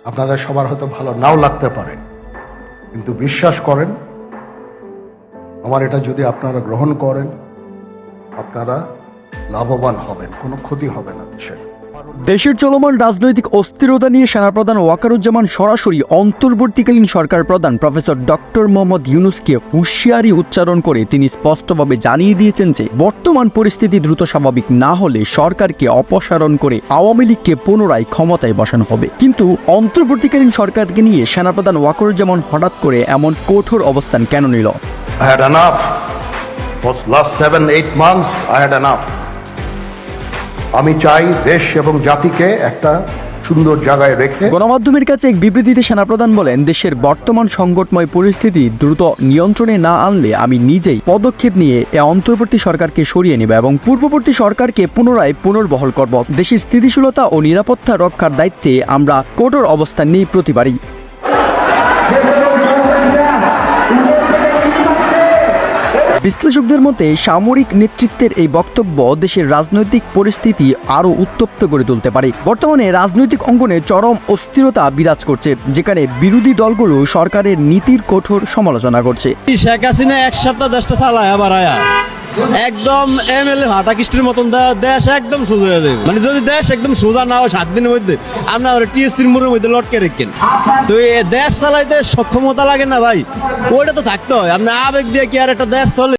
আপনাদের সবার হয়তো ভালো নাও লাগতে পারে, কিন্তু বিশ্বাস করেন, আমার এটা যদি আপনারা গ্রহণ করেন, আপনারা লাভবান হবেন, কোনো ক্ষতি হবে না দেশের। দেশের চলমান রাজনৈতিক অস্থিরতা নিয়ে সেনাপ্রধান ওয়াকারুজ্জামান সরাসরি অন্তর্বর্তীকালীন সরকার প্রধান প্রফেসর ডক্টর মোহাম্মদ ইউনূসকে হুঁশিয়ারি উচ্চারণ করে তিনি স্পষ্টভাবে জানিয়ে দিয়েছেন যে বর্তমান পরিস্থিতি দ্রুত স্বাভাবিক না হলে সরকারকে অপসারণ করে আওয়ামী লীগকে পুনরায় ক্ষমতায় বসানো হবে। কিন্তু অন্তর্বর্তীকালীন সরকারকে নিয়ে সেনাপ্রধান ওয়াকারুজ্জামান হঠাৎ করে এমন কঠোর অবস্থান কেন নিল? I had enough. For last 7-8 months, I had enough. আমি চাই দেশ এবং জাতিকে একটা সুন্দর জায়গায় রেখে। গণমাধ্যমের কাছে এক বিবৃতিতে সেনাপ্রধান বলেন, দেশের বর্তমান সংকটময় পরিস্থিতি দ্রুত নিয়ন্ত্রণে না আনলে আমি নিজেই পদক্ষেপ নিয়ে এ অন্তর্বর্তী সরকারকে সরিয়ে নেব এবং পূর্ববর্তী সরকারকে পুনরায় পুনর্বহাল করব। দেশের স্থিতিশীলতা ও নিরাপত্তা রক্ষার দায়িত্বে আমরা কঠোর অবস্থান নিয়ে প্রতিবারই। বিশ্লেষকদের মতে সামরিক নেতৃত্বের এই বক্তব্য দেশের রাজনৈতিক পরিস্থিতি আরও উত্তপ্ত করে তুলতে পারে। বর্তমানে রাজনৈতিক অঙ্গনে চরম অস্থিরতা বিরাজ করছে, যেখানে বিরোধী দলগুলো সরকারের নীতির কঠোর সমালোচনা করছে। শেখ হাসিনা এক সপ্তাহ দেশটা চালায় আবার আয়া একদম এমএলএ হাঁটা কিস্টির মতন দেশ একদম সোজা হয়ে যাবে। মানে যদি দেশ একদম সোজা না হয় 7 দিনের মধ্যে আপনার টিএসসির মোড়ের মধ্যে লটকে রেখেন, তো এই দেশ চালাইতে সক্ষমতা লাগে না ভাই, ওইটা তো থাকতে হয়। আপনার আবেগ দিয়ে কি আর একটা দেশ চলে?